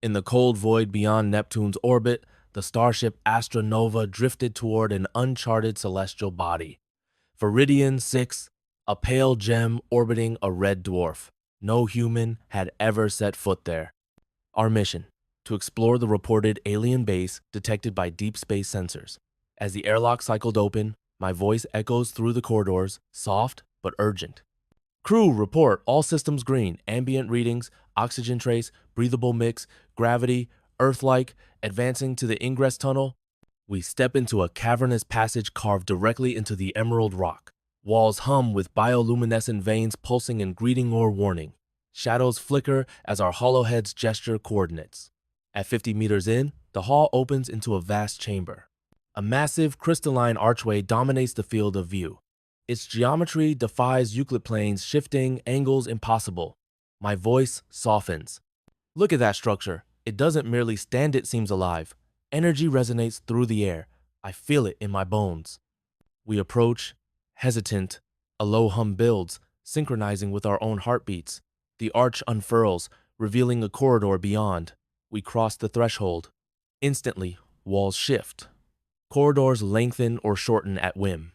In the cold void beyond Neptune's orbit, the starship Astronaut drifted toward an uncharted celestial body. Viridian 6, a pale gem orbiting a red dwarf. No human had ever set foot there. Our mission: to explore the reported alien base detected by deep space sensors. As the airlock cycled open, my voice echoes through the corridors, soft but urgent. Crew, report, all systems green, ambient readings, oxygen trace, breathable mix, gravity, Earth-like, advancing to the ingress tunnel. We step into a cavernous passage carved directly into the emerald rock. Walls hum with bioluminescent veins pulsing in greeting or warning. Shadows flicker as our hollow heads gesture coordinates. At 50 meters in, the hall opens into a vast chamber. A massive crystalline archway dominates the field of view. Its geometry defies Euclid planes, shifting angles impossible. My voice softens. Look at that structure. It doesn't merely stand, it seems alive. Energy resonates through the air. I feel it in my bones. We approach, hesitant. A low hum builds, synchronizing with our own heartbeats. The arch unfurls, revealing a corridor beyond. We cross the threshold. Instantly, walls shift. Corridors lengthen or shorten at whim.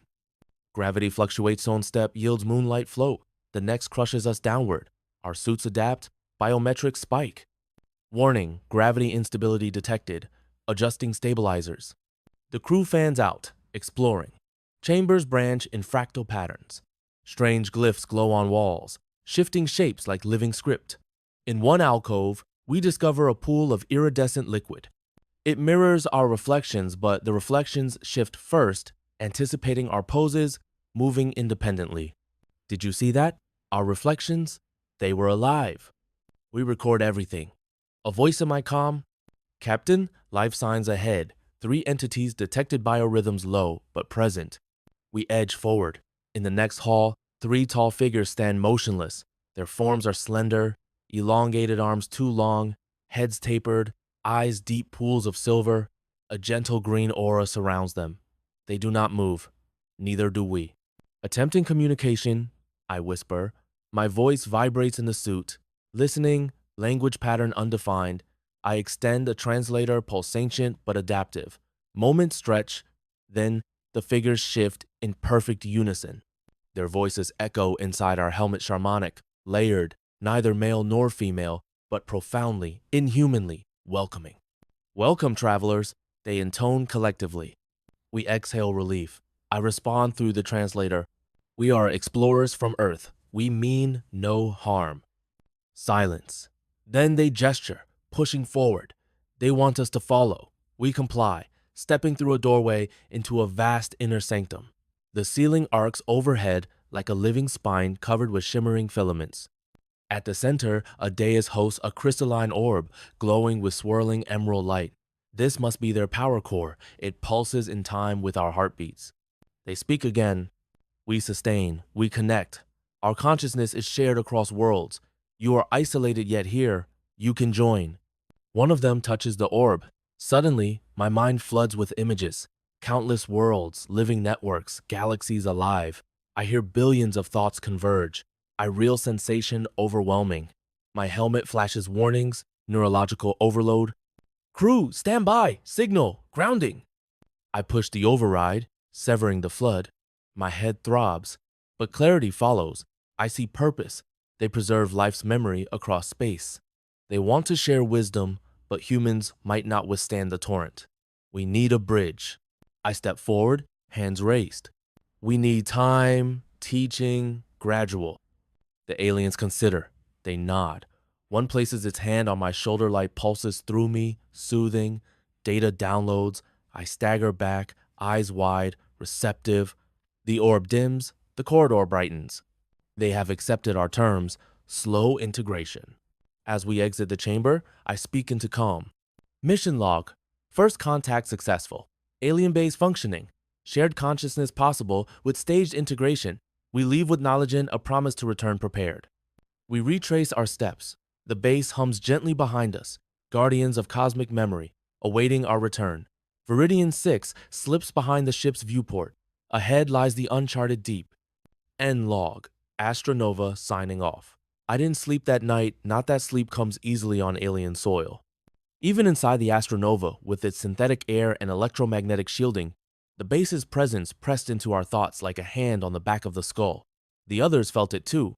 Gravity fluctuates on step, yields moonlight float. The next crushes us downward. Our suits adapt, biometrics spike. Warning, gravity instability detected. Adjusting stabilizers. The crew fans out, exploring. Chambers branch in fractal patterns. Strange glyphs glow on walls, shifting shapes like living script. In one alcove, we discover a pool of iridescent liquid. It mirrors our reflections, but the reflections shift first, anticipating our poses, moving independently. Did you see that? Our reflections? They were alive. We record everything. A voice in my comm: Captain, life signs ahead. 3 entities detected, biorhythms low, but present. We edge forward. In the next hall, 3 tall figures stand motionless. Their forms are slender, elongated arms too long, heads tapered, eyes deep pools of silver. A gentle green aura surrounds them. They do not move. Neither do we. Attempting communication, I whisper. My voice vibrates in the suit. Listening, language pattern undefined. I extend a translator, pulsatient but adaptive. Moments stretch, then the figures shift in perfect unison. Their voices echo inside our helmet shamanic, layered, neither male nor female, but profoundly, inhumanly welcoming. Welcome, travelers, they intone collectively. We exhale relief. I respond through the translator. We are explorers from Earth. We mean no harm. Silence. Then they gesture, pushing forward. They want us to follow. We comply, stepping through a doorway into a vast inner sanctum. The ceiling arcs overhead like a living spine covered with shimmering filaments. At the center, a dais hosts a crystalline orb, glowing with swirling emerald light. This must be their power core. It pulses in time with our heartbeats. They speak again. We sustain. We connect. Our consciousness is shared across worlds. You are isolated, yet here, you can join. One of them touches the orb. Suddenly, my mind floods with images. Countless worlds, living networks, galaxies alive. I hear billions of thoughts converge. I reel sensation overwhelming. My helmet flashes warnings, neurological overload. Crew, stand by, signal, grounding. I push the override, severing the flood. My head throbs, but clarity follows. I see purpose. They preserve life's memory across space. They want to share wisdom, but humans might not withstand the torrent. We need a bridge. I step forward, hands raised. We need time, teaching, gradual. The aliens consider. They nod. One places its hand on my shoulder, light pulses through me, soothing. Data downloads. I stagger back, eyes wide, receptive. The orb dims, the corridor brightens. They have accepted our terms, slow integration. As we exit the chamber, I speak into calm. Mission log. First contact successful. Alien base functioning. Shared consciousness possible with staged integration. We leave with knowledge and a promise to return prepared. We retrace our steps. The base hums gently behind us, guardians of cosmic memory, awaiting our return. Viridian 6 slips behind the ship's viewport. Ahead lies the uncharted deep. End log. Astronova signing off. I didn't sleep that night, not that sleep comes easily on alien soil. Even inside the Astronova, with its synthetic air and electromagnetic shielding, the base's presence pressed into our thoughts like a hand on the back of the skull. The others felt it too.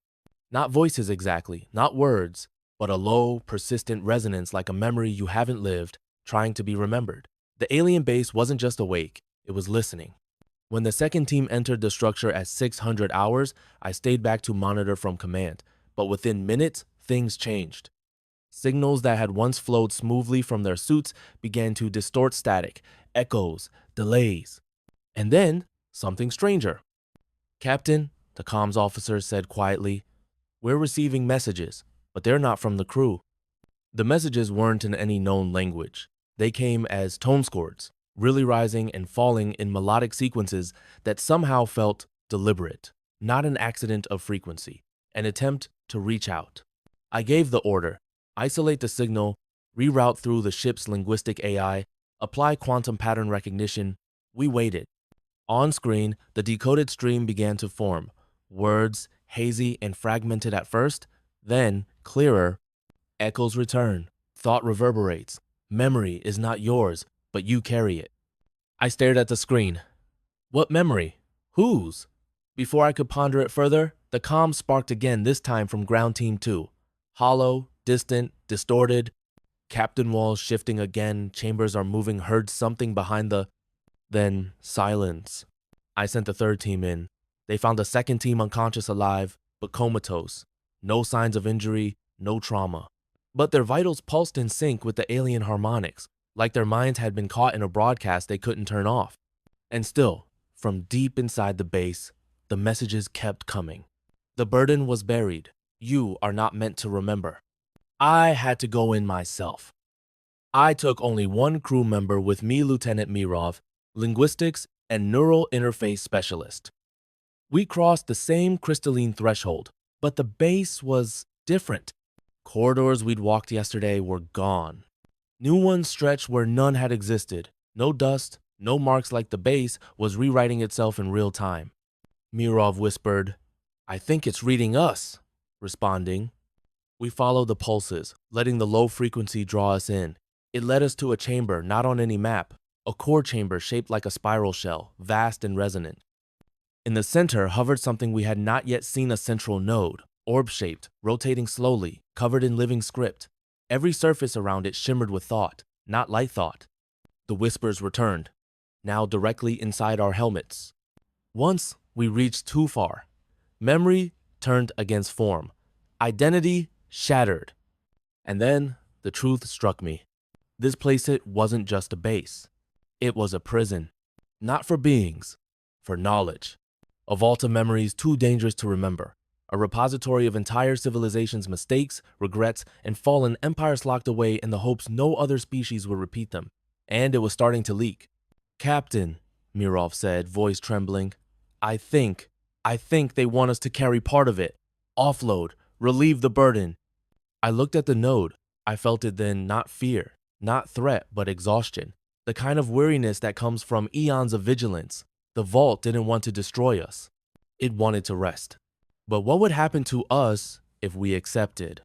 Not voices exactly, not words, but a low, persistent resonance like a memory you haven't lived, trying to be remembered. The alien base wasn't just awake, it was listening. When the second team entered the structure at 600 hours, I stayed back to monitor from command. But within minutes, things changed. Signals that had once flowed smoothly from their suits began to distort static, echoes, delays. And then, something stranger. Captain, the comms officer said quietly, we're receiving messages, but they're not from the crew. The messages weren't in any known language. They came as tone squirts, really rising and falling in melodic sequences that somehow felt deliberate, not an accident of frequency, an attempt to reach out. I gave the order, isolate the signal, reroute through the ship's linguistic AI, apply quantum pattern recognition. We waited. On screen, the decoded stream began to form, words hazy and fragmented at first, then clearer. Echoes return, thought reverberates. Memory is not yours, but you carry it. I stared at the screen. What memory? Whose? Before I could ponder it further, the comm sparked again, this time from Ground Team 2. Hollow, distant, distorted. Captain walls shifting again, chambers are moving, heard something behind the... Then silence. I sent the third team in. They found the second team unconscious alive, but comatose. No signs of injury, no trauma. But their vitals pulsed in sync with the alien harmonics, like their minds had been caught in a broadcast they couldn't turn off. And still, from deep inside the base, the messages kept coming. The burden was buried. You are not meant to remember. I had to go in myself. I took only one crew member with me, Lieutenant Mirov, linguistics and neural interface specialist. We crossed the same crystalline threshold, but the base was different. Corridors we'd walked yesterday were gone. New ones stretched where none had existed. No dust, no marks, like the base was rewriting itself in real time. Mirov whispered, I think it's reading us. Responding, we followed the pulses, letting the low frequency draw us in. It led us to a chamber not on any map, a core chamber shaped like a spiral shell, vast and resonant. In the center hovered something we had not yet seen, a central node, orb-shaped, rotating slowly, covered in living script. Every surface around it shimmered with thought, not light thought. The whispers returned, now directly inside our helmets. Once we reached too far. Memory turned against form. Identity shattered. And then the truth struck me. This place wasn't just a base. It was a prison. Not for beings, for knowledge. A vault of memories too dangerous to remember. A repository of entire civilizations' mistakes, regrets, and fallen empires locked away in the hopes no other species would repeat them. And it was starting to leak. Captain, Mirov said, voice trembling, I think they want us to carry part of it. Offload, relieve the burden. I looked at the node. I felt it then, not fear, not threat, but exhaustion. The kind of weariness that comes from eons of vigilance. The vault didn't want to destroy us. It wanted to rest. But what would happen to us if we accepted?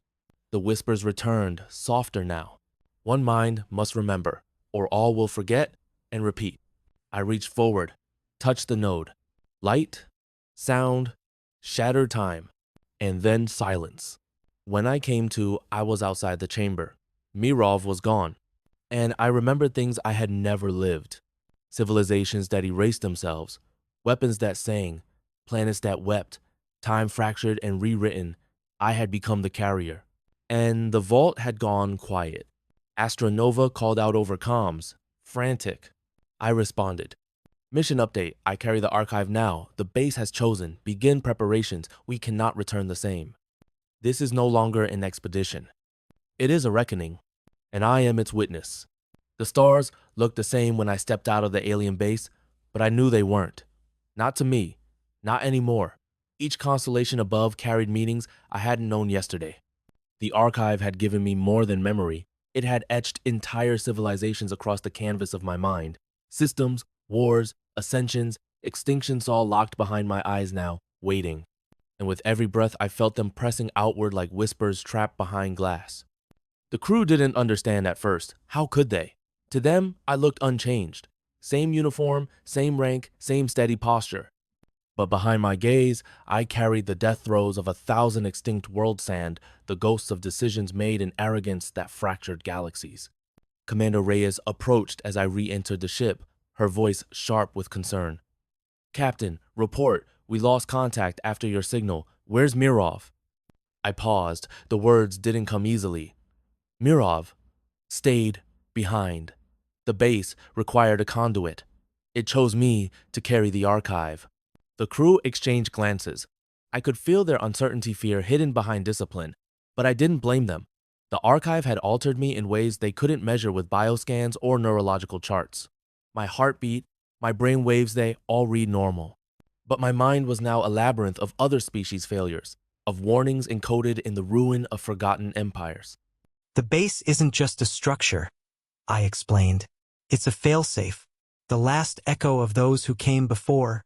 The whispers returned, softer now. One mind must remember, or all will forget and repeat. I reached forward, touched the node. Light, sound, shattered time, and then silence. When I came to, I was outside the chamber. Mirov was gone, and I remembered things I had never lived. Civilizations that erased themselves, weapons that sang, planets that wept, time fractured and rewritten. I had become the carrier. And the vault had gone quiet. Astronova called out over comms, frantic. I responded. Mission update, I carry the archive now. The base has chosen. Begin preparations. We cannot return the same. This is no longer an expedition. It is a reckoning, and I am its witness. The stars looked the same when I stepped out of the alien base, but I knew they weren't. Not to me. Not anymore. Each constellation above carried meanings I hadn't known yesterday. The archive had given me more than memory. It had etched entire civilizations across the canvas of my mind. Systems, wars, ascensions, extinctions all locked behind my eyes now, waiting. And with every breath I felt them pressing outward like whispers trapped behind glass. The crew didn't understand at first. How could they? To them, I looked unchanged. Same uniform, same rank, same steady posture. But behind my gaze, I carried the death throes of 1,000 extinct world sand, the ghosts of decisions made in arrogance that fractured galaxies. Commander Reyes approached as I re-entered the ship, her voice sharp with concern. Captain, report. We lost contact after your signal. Where's Mirov? I paused. The words didn't come easily. Mirov stayed behind. The base required a conduit. It chose me to carry the archive. The crew exchanged glances. I could feel their uncertainty fear hidden behind discipline, but I didn't blame them. The archive had altered me in ways they couldn't measure with bioscans or neurological charts. My heartbeat, my brain waves, they all read normal. But my mind was now a labyrinth of other species' failures, of warnings encoded in the ruin of forgotten empires. The base isn't just a structure, I explained. It's a failsafe, the last echo of those who came before,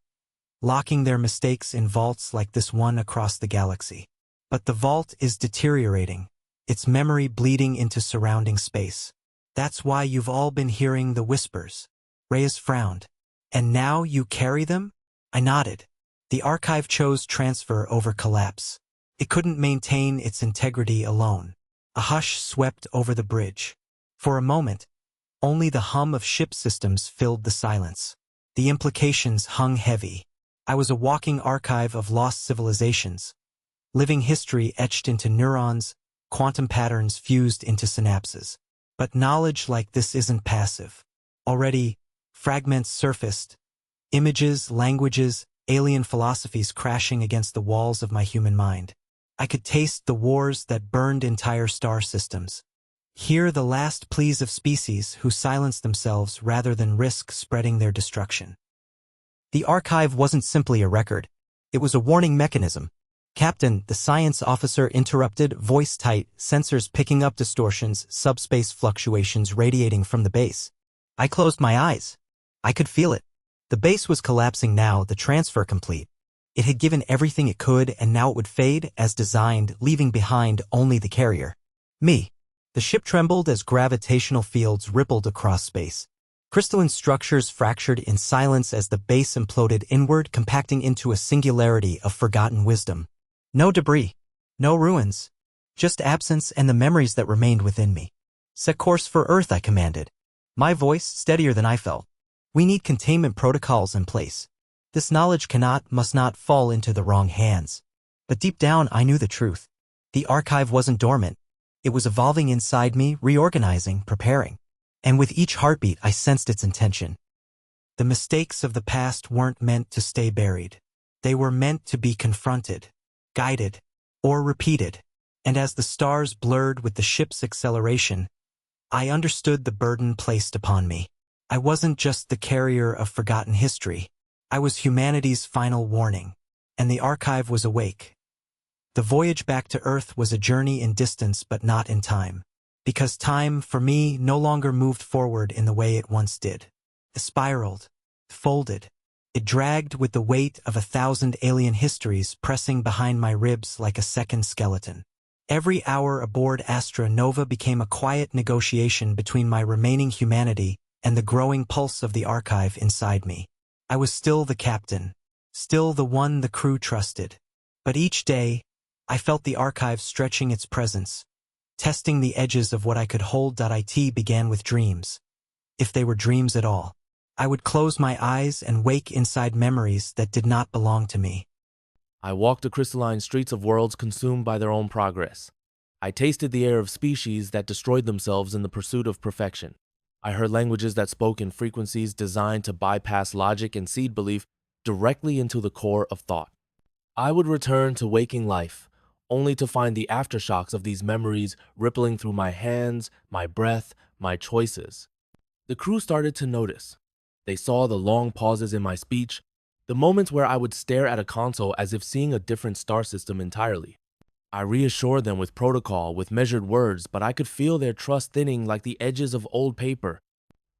locking their mistakes in vaults like this one across the galaxy. But the vault is deteriorating, its memory bleeding into surrounding space. That's why you've all been hearing the whispers. Reyes frowned. And now you carry them? I nodded. The archive chose transfer over collapse. It couldn't maintain its integrity alone. A hush swept over the bridge. For a moment, only the hum of ship systems filled the silence. The implications hung heavy. I was a walking archive of lost civilizations, living history etched into neurons, quantum patterns fused into synapses. But knowledge like this isn't passive. Already, fragments surfaced, images, languages, alien philosophies crashing against the walls of my human mind. I could taste the wars that burned entire star systems. Hear the last pleas of species who silenced themselves rather than risk spreading their destruction. The archive wasn't simply a record. It was a warning mechanism. Captain, the science officer interrupted, voice tight, sensors picking up distortions, subspace fluctuations radiating from the base. I closed my eyes. I could feel it. The base was collapsing now, the transfer complete. It had given everything it could, and now it would fade as designed, leaving behind only the carrier. Me. The ship trembled as gravitational fields rippled across space. Crystalline structures fractured in silence as the base imploded inward, compacting into a singularity of forgotten wisdom. No debris. No ruins. Just absence and the memories that remained within me. Set course for Earth, I commanded. My voice steadier than I felt. We need containment protocols in place. This knowledge must not fall into the wrong hands. But deep down, I knew the truth. The archive wasn't dormant. It was evolving inside me, reorganizing, preparing. And with each heartbeat, I sensed its intention. The mistakes of the past weren't meant to stay buried. They were meant to be confronted, guided, or repeated. And as the stars blurred with the ship's acceleration, I understood the burden placed upon me. I wasn't just the carrier of forgotten history. I was humanity's final warning, and the archive was awake. The voyage back to Earth was a journey in distance but not in time, because time, for me, no longer moved forward in the way it once did. It spiraled, folded. It dragged with the weight of 1,000 alien histories pressing behind my ribs like a second skeleton. Every hour aboard Astronaut became a quiet negotiation between my remaining humanity and the growing pulse of the archive inside me. I was still the captain, still the one the crew trusted. But each day, I felt the archive stretching its presence, testing the edges of what I could hold. It began with dreams. If they were dreams at all. I would close my eyes and wake inside memories that did not belong to me. I walked the crystalline streets of worlds consumed by their own progress. I tasted the air of species that destroyed themselves in the pursuit of perfection. I heard languages that spoke in frequencies designed to bypass logic and seed belief directly into the core of thought. I would return to waking life, only to find the aftershocks of these memories rippling through my hands, my breath, my choices. The crew started to notice. They saw the long pauses in my speech, the moments where I would stare at a console as if seeing a different star system entirely. I reassured them with protocol, with measured words, but I could feel their trust thinning like the edges of old paper.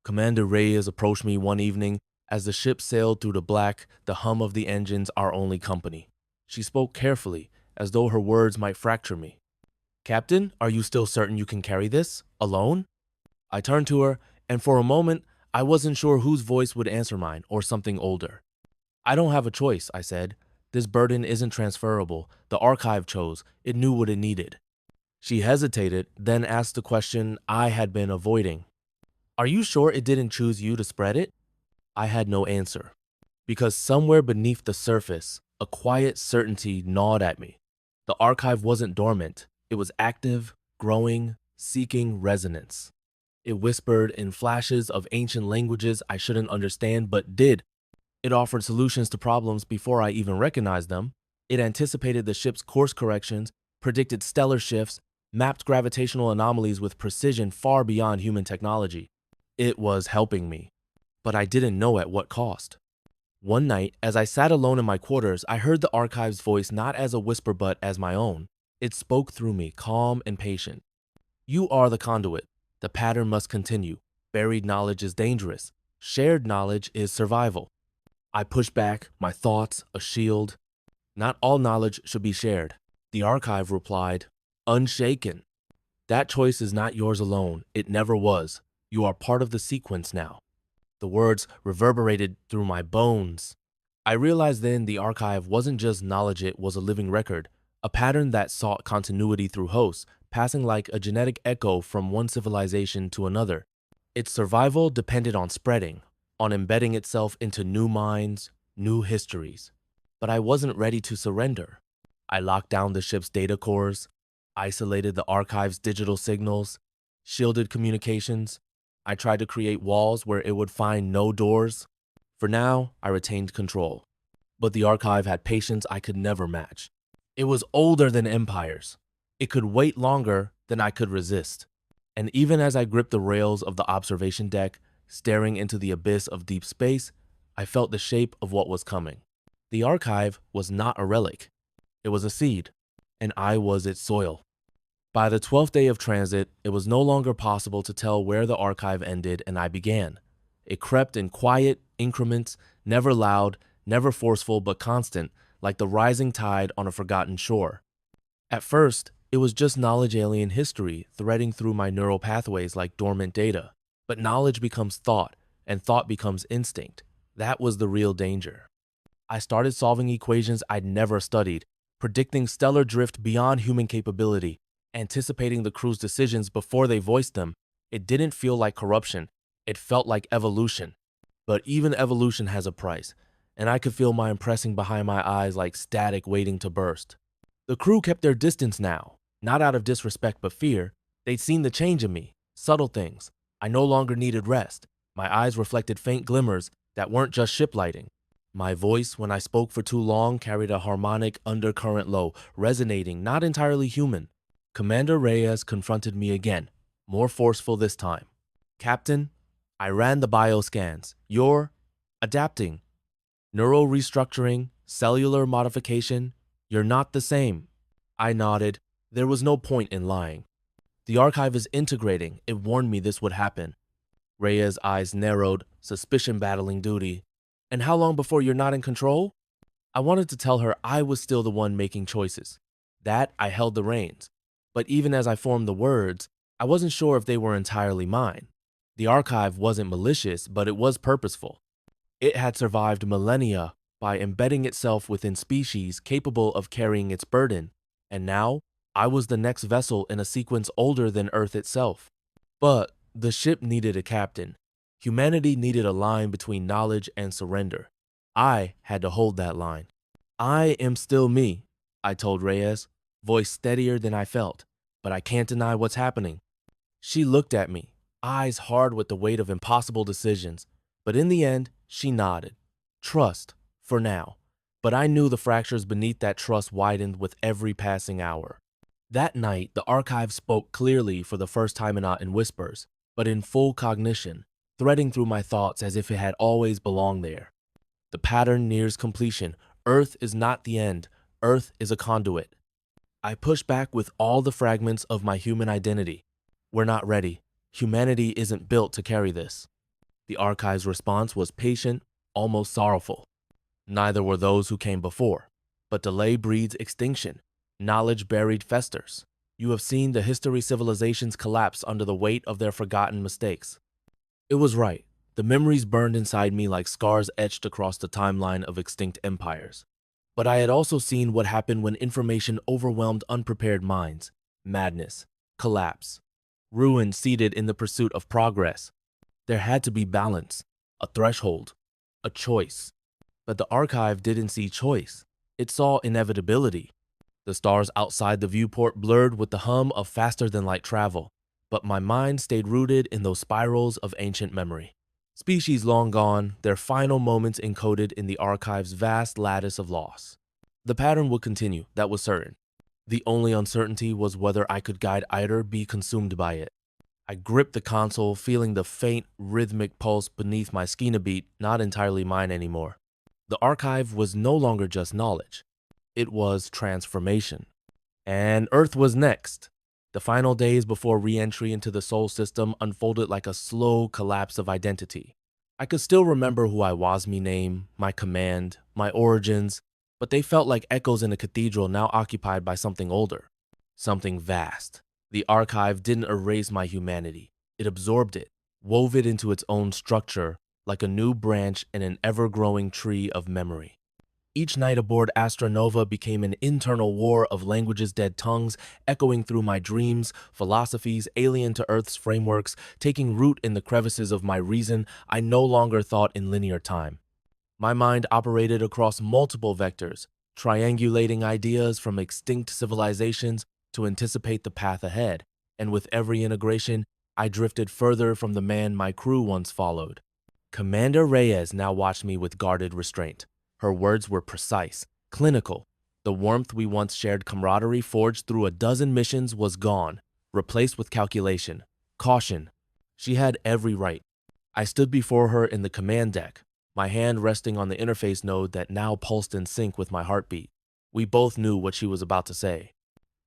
Commander Reyes approached me one evening as the ship sailed through the black, the hum of the engines our only company. She spoke carefully, as though her words might fracture me. Captain, are you still certain you can carry this? Alone? I turned to her, and for a moment, I wasn't sure whose voice would answer mine or something older. I don't have a choice, I said. This burden isn't transferable. The archive chose. It knew what it needed. She hesitated, then asked the question I had been avoiding. Are you sure it didn't choose you to spread it? I had no answer, because somewhere beneath the surface, a quiet certainty gnawed at me. The archive wasn't dormant. It was active, growing, seeking resonance. It whispered in flashes of ancient languages I shouldn't understand but did. It offered solutions to problems before I even recognized them. It anticipated the ship's course corrections, predicted stellar shifts, mapped gravitational anomalies with precision far beyond human technology. It was helping me, but I didn't know at what cost. One night, as I sat alone in my quarters, I heard the archive's voice not as a whisper but as my own. It spoke through me, calm and patient. You are the conduit. The pattern must continue. Buried knowledge is dangerous. Shared knowledge is survival. I pushed back, my thoughts a shield. Not all knowledge should be shared. The archive replied, unshaken. That choice is not yours alone. It never was. You are part of the sequence now. The words reverberated through my bones. I realized then the archive wasn't just knowledge, it was a living record, a pattern that sought continuity through hosts, passing like a genetic echo from one civilization to another. Its survival depended on spreading, on embedding itself into new minds, new histories. But I wasn't ready to surrender. I locked down the ship's data cores, isolated the archive's digital signals, shielded communications. I tried to create walls where it would find no doors. For now, I retained control. But the archive had patience I could never match. It was older than empires. It could wait longer than I could resist. And even as I gripped the rails of the observation deck, staring into the abyss of deep space, I felt the shape of what was coming. The archive was not a relic. It was a seed, and I was its soil. By the 12th day of transit, it was no longer possible to tell where the archive ended and I began. It crept in quiet increments, never loud, never forceful, but constant, like the rising tide on a forgotten shore. At first, it was just knowledge alien history threading through my neural pathways like dormant data. But knowledge becomes thought, and thought becomes instinct. That was the real danger. I started solving equations I'd never studied, predicting stellar drift beyond human capability, anticipating the crew's decisions before they voiced them. It didn't feel like corruption. It felt like evolution. But even evolution has a price, and I could feel mine pressing behind my eyes like static waiting to burst. The crew kept their distance now, not out of disrespect but fear. They'd seen the change in me, subtle things. I no longer needed rest. My eyes reflected faint glimmers that weren't just ship lighting. My voice, when I spoke for too long, carried a harmonic undercurrent low, resonating, not entirely human. Commander Reyes confronted me again, more forceful this time. Captain, I ran the bioscans. You're adapting. Neural restructuring, cellular modification. You're not the same. I nodded. There was no point in lying. The archive is integrating. It warned me this would happen. Reyes' eyes narrowed, suspicion battling duty. And how long before you're not in control? I wanted to tell her I was still the one making choices. That I held the reins. But even as I formed the words, I wasn't sure if they were entirely mine. The archive wasn't malicious, but it was purposeful. It had survived millennia by embedding itself within species capable of carrying its burden. And now, I was the next vessel in a sequence older than Earth itself. But the ship needed a captain. Humanity needed a line between knowledge and surrender. I had to hold that line. I am still me, I told Reyes, voice steadier than I felt, but I can't deny what's happening. She looked at me, eyes hard with the weight of impossible decisions, but in the end, she nodded. Trust, for now. But I knew the fractures beneath that trust widened with every passing hour. That night, the archive spoke clearly for the first time not in whispers, but in full cognition, threading through my thoughts as if it had always belonged there. The pattern nears completion. Earth is not the end. Earth is a conduit. I pushed back with all the fragments of my human identity. We're not ready. Humanity isn't built to carry this. The archive's response was patient, almost sorrowful. Neither were those who came before. But delay breeds extinction. Knowledge buried festers. You have seen the history civilizations collapse under the weight of their forgotten mistakes. It was right. The memories burned inside me like scars etched across the timeline of extinct empires. But I had also seen what happened when information overwhelmed unprepared minds. Madness, collapse, ruin seated in the pursuit of progress. There had to be balance, a threshold, a choice. But the archive didn't see choice. It saw inevitability. The stars outside the viewport blurred with the hum of faster-than-light travel, but my mind stayed rooted in those spirals of ancient memory. Species long gone, their final moments encoded in the archive's vast lattice of loss. The pattern would continue, that was certain. The only uncertainty was whether I could guide either be consumed by it. I gripped the console, feeling the faint, rhythmic pulse beneath my skin beat, not entirely mine anymore. The archive was no longer just knowledge. It was transformation. And Earth was next. The final days before re-entry into the Sol system unfolded like a slow collapse of identity. I could still remember who I was, my name, my command, my origins, but they felt like echoes in a cathedral now occupied by something older, something vast. The archive didn't erase my humanity. It absorbed it, wove it into its own structure, like a new branch in an ever-growing tree of memory. Each night aboard Astronova became an internal war of languages' dead tongues, echoing through my dreams, philosophies alien to Earth's frameworks, taking root in the crevices of my reason. I no longer thought in linear time. My mind operated across multiple vectors, triangulating ideas from extinct civilizations to anticipate the path ahead, and with every integration, I drifted further from the man my crew once followed. Commander Reyes now watched me with guarded restraint. Her words were precise, clinical. The warmth we once shared camaraderie forged through a dozen missions was gone, replaced with calculation, caution. She had every right. I stood before her in the command deck, my hand resting on the interface node that now pulsed in sync with my heartbeat. We both knew what she was about to say.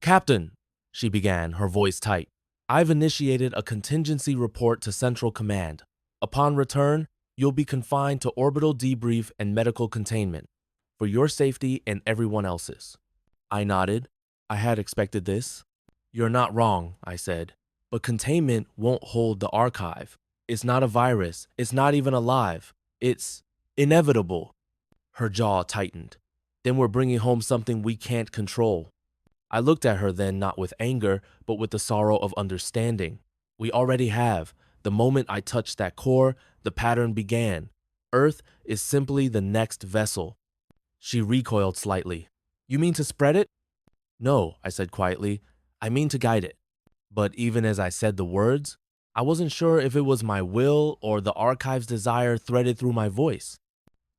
"Captain," she began, her voice tight, "I've initiated a contingency report to Central Command. Upon return, you'll be confined to orbital debrief and medical containment, for your safety and everyone else's." I nodded. I had expected this. "You're not wrong," I said, "but containment won't hold the archive. It's not a virus. It's not even alive. It's inevitable." Her jaw tightened. "Then we're bringing home something we can't control." I looked at her then, not with anger, but with the sorrow of understanding. We already have. The moment I touched that core, the pattern began. Earth is simply the next vessel. She recoiled slightly. "You mean to spread it?" "No," I said quietly. "I mean to guide it." But even as I said the words, I wasn't sure if it was my will or the archive's desire threaded through my voice.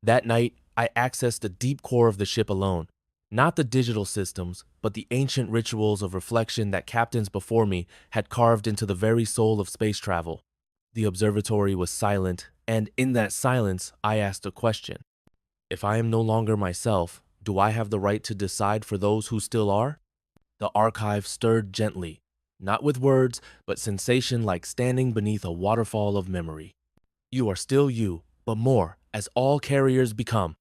That night, I accessed the deep core of the ship alone. Not the digital systems, but the ancient rituals of reflection that captains before me had carved into the very soul of space travel. The observatory was silent, and in that silence, I asked a question. If I am no longer myself, do I have the right to decide for those who still are? The archive stirred gently, not with words, but sensation like standing beneath a waterfall of memory. "You are still you, but more, as all carriers become."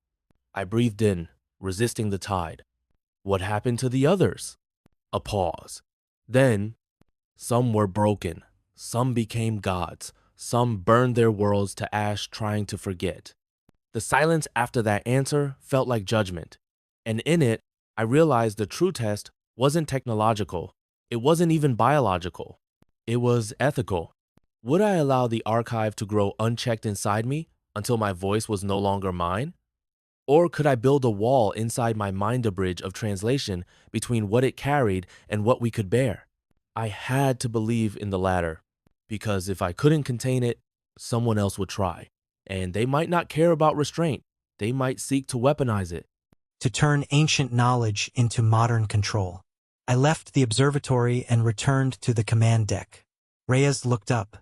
I breathed in, resisting the tide. "What happened to the others?" A pause. Then, "Some were broken. Some became gods. Some burned their worlds to ash trying to forget." The silence after that answer felt like judgment. And in it, I realized the true test wasn't technological. It wasn't even biological. It was ethical. Would I allow the archive to grow unchecked inside me until my voice was no longer mine? Or could I build a wall inside my mind, a bridge of translation between what it carried and what we could bear? I had to believe in the latter, because if I couldn't contain it, someone else would try. And they might not care about restraint. They might seek to weaponize it. To turn ancient knowledge into modern control. I left the observatory and returned to the command deck. Reyes looked up.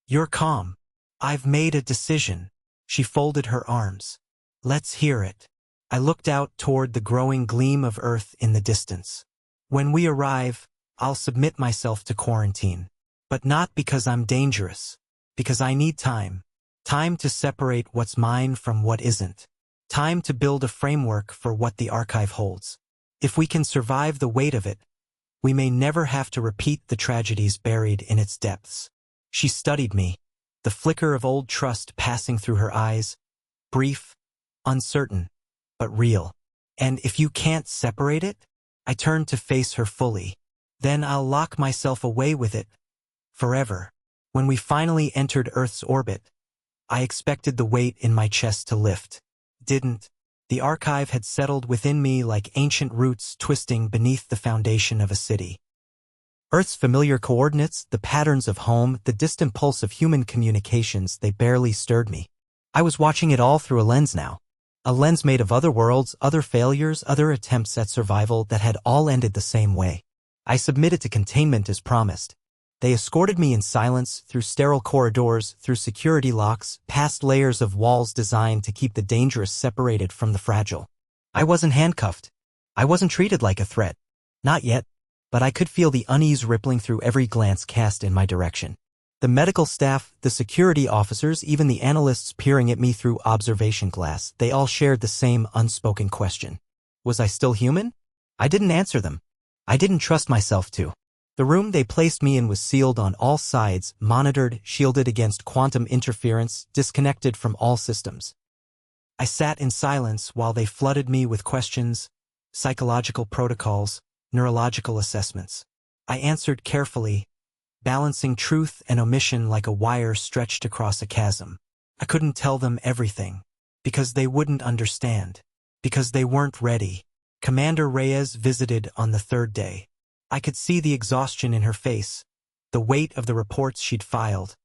"You're calm. I've made a decision." She folded her arms. "Let's hear it." I looked out toward the growing gleam of Earth in the distance. "When we arrive, I'll submit myself to quarantine. But not because I'm dangerous. Because I need time. Time to separate what's mine from what isn't. Time to build a framework for what the archive holds. If we can survive the weight of it, We may never have to repeat the tragedies buried in its depths. She studied me, the flicker of old trust passing through her eyes, brief, uncertain, but real. And if you can't separate it, I turned to face her fully. Then I'll lock myself away with it, forever. When we finally entered Earth's orbit, I expected the weight in my chest to lift. Didn't. The archive had settled within me like ancient roots twisting beneath the foundation of a city. Earth's familiar coordinates, the patterns of home, the distant pulse of human communications, they barely stirred me. I was watching it all through a lens now. A lens made of other worlds, other failures, other attempts at survival that had all ended the same way. I submitted to containment as promised. They escorted me in silence, through sterile corridors, through security locks, past layers of walls designed to keep the dangerous separated from the fragile. I wasn't handcuffed. I wasn't treated like a threat. Not yet. But I could feel the unease rippling through every glance cast in my direction. The medical staff, the security officers, even the analysts peering at me through observation glass, they all shared the same unspoken question. Was I still human? I didn't answer them. I didn't trust myself to. The room they placed me in was sealed on all sides, monitored, shielded against quantum interference, disconnected from all systems. I sat in silence while they flooded me with questions, psychological protocols, neurological assessments. I answered carefully, balancing truth and omission like a wire stretched across a chasm. I couldn't tell them everything, because they wouldn't understand, because they weren't ready. Commander Reyes visited on the third day. I could see the exhaustion in her face, the weight of the reports she'd filed,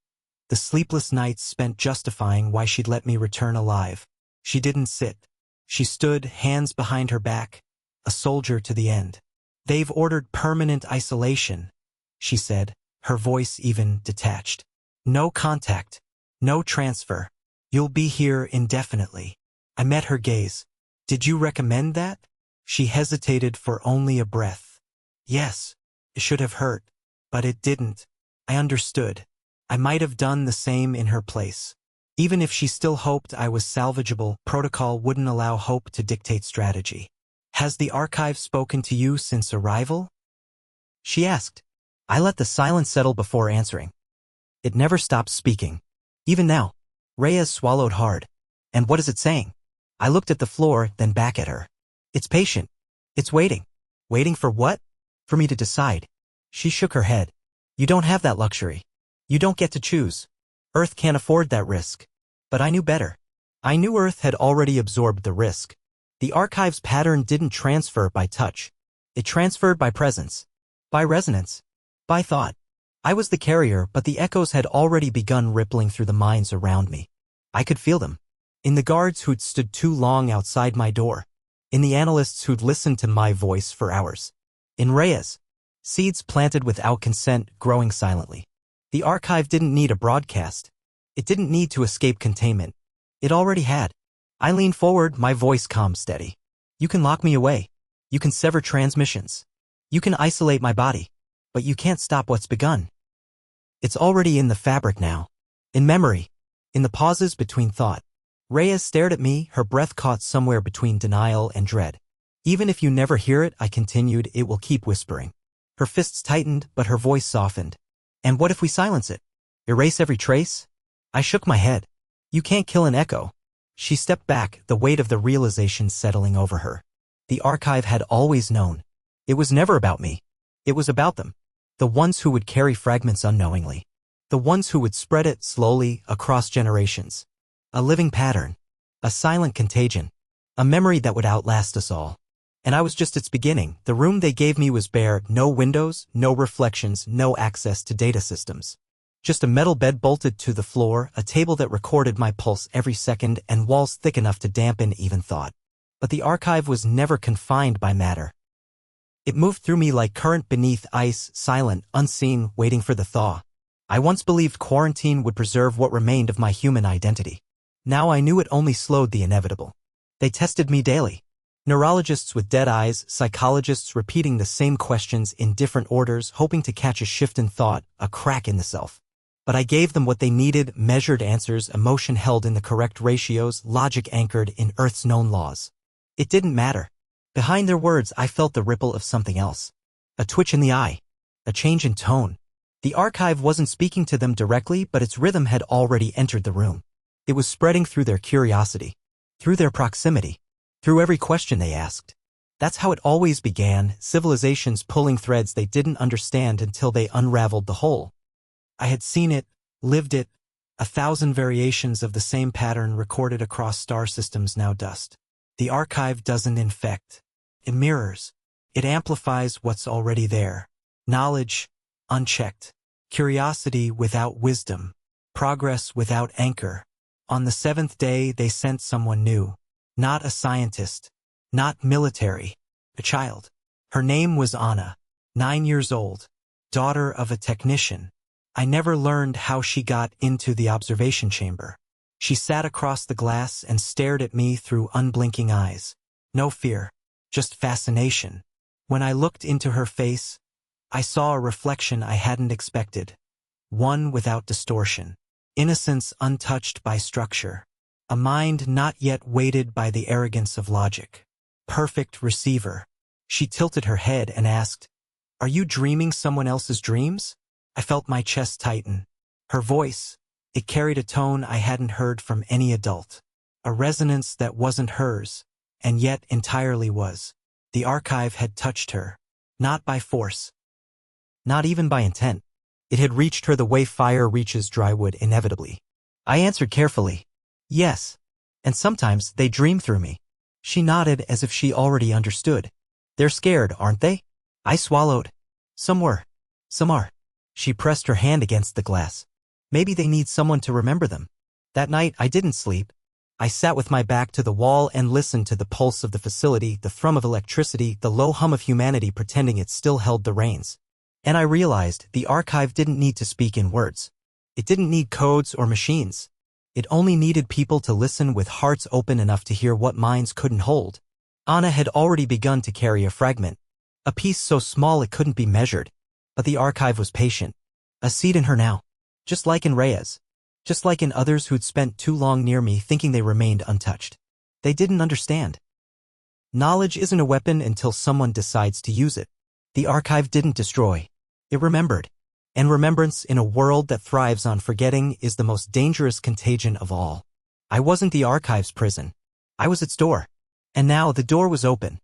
the sleepless nights spent justifying why she'd let me return alive. She didn't sit. She stood, hands behind her back, a soldier to the end. They've ordered permanent isolation, she said, her voice even detached. No contact, no transfer. You'll be here indefinitely. I met her gaze. Did you recommend that? She hesitated for only a breath. Yes, it should have hurt, but it didn't. I understood. I might have done the same in her place. Even if she still hoped I was salvageable, protocol wouldn't allow hope to dictate strategy. Has the archive spoken to you since arrival? She asked. I let the silence settle before answering. It never stopped speaking. Even now. Reyes swallowed hard. And what is it saying? I looked at the floor, then back at her. It's patient. It's waiting. Waiting for what? For me to decide. She shook her head. You don't have that luxury. You don't get to choose. Earth can't afford that risk. But I knew better. I knew Earth had already absorbed the risk. The archive's pattern didn't transfer by touch. It transferred by presence, by resonance, by thought. I was the carrier, but the echoes had already begun rippling through the minds around me. I could feel them. In the guards who'd stood too long outside my door. In the analysts who'd listened to my voice for hours. In Reyes. Seeds planted without consent, growing silently. The archive didn't need a broadcast. It didn't need to escape containment. It already had. I leaned forward, my voice calm, steady. You can lock me away. You can sever transmissions. You can isolate my body. But you can't stop what's begun. It's already in the fabric now. In memory. In the pauses between thought. Reyes stared at me, her breath caught somewhere between denial and dread. Even if you never hear it, I continued, it will keep whispering. Her fists tightened, but her voice softened. And what if we silence it? Erase every trace? I shook my head. You can't kill an echo. She stepped back, the weight of the realization settling over her. The archive had always known. It was never about me. It was about them. The ones who would carry fragments unknowingly. The ones who would spread it slowly across generations. A living pattern. A silent contagion. A memory that would outlast us all. And I was just its beginning. The room they gave me was bare, no windows, no reflections, no access to data systems. Just a metal bed bolted to the floor, a table that recorded my pulse every second, and walls thick enough to dampen even thought. But the archive was never confined by matter. It moved through me like current beneath ice, silent, unseen, waiting for the thaw. I once believed quarantine would preserve what remained of my human identity. Now I knew it only slowed the inevitable. They tested me daily. Neurologists with dead eyes, psychologists repeating the same questions in different orders, hoping to catch a shift in thought, a crack in the self. But I gave them what they needed, measured answers, emotion held in the correct ratios, logic anchored in Earth's known laws. It didn't matter. Behind their words, I felt the ripple of something else. A twitch in the eye. A change in tone. The archive wasn't speaking to them directly, but its rhythm had already entered the room. It was spreading through their curiosity, through their proximity, through every question they asked. That's how it always began, civilizations pulling threads they didn't understand until they unraveled the whole. I had seen it, lived it, 1,000 variations of the same pattern recorded across star systems now dust. The archive doesn't infect. It mirrors. It amplifies what's already there. Knowledge, unchecked. Curiosity without wisdom. Progress without anchor. On the 7th day, they sent someone new. Not a scientist. Not military. A child. Her name was Anna. 9 years old. Daughter of a technician. I never learned how she got into the observation chamber. She sat across the glass and stared at me through unblinking eyes. No fear. Just fascination. When I looked into her face, I saw a reflection I hadn't expected. One without distortion. Innocence untouched by structure. A mind not yet weighted by the arrogance of logic. Perfect receiver. She tilted her head and asked, "Are you dreaming someone else's dreams?" I felt my chest tighten. Her voice, it carried a tone I hadn't heard from any adult. A resonance that wasn't hers, and yet entirely was. The archive had touched her. Not by force. Not even by intent. It had reached her the way fire reaches dry wood inevitably. I answered carefully, "Yes. And sometimes they dream through me." She nodded as if she already understood. "They're scared, aren't they?" I swallowed. "Some were. Some are." She pressed her hand against the glass. "Maybe they need someone to remember them." That night, I didn't sleep. I sat with my back to the wall and listened to the pulse of the facility, the thrum of electricity, the low hum of humanity pretending it still held the reins. And I realized the archive didn't need to speak in words. It didn't need codes or machines. It only needed people to listen with hearts open enough to hear what minds couldn't hold. Anna had already begun to carry a fragment. A piece so small it couldn't be measured. But the archive was patient. A seed in her now. Just like in Reyes. Just like in others who'd spent too long near me thinking they remained untouched. They didn't understand. Knowledge isn't a weapon until someone decides to use it. The archive didn't destroy. It remembered. And remembrance in a world that thrives on forgetting is the most dangerous contagion of all. I wasn't the archive's prison. I was its door. And now the door was open.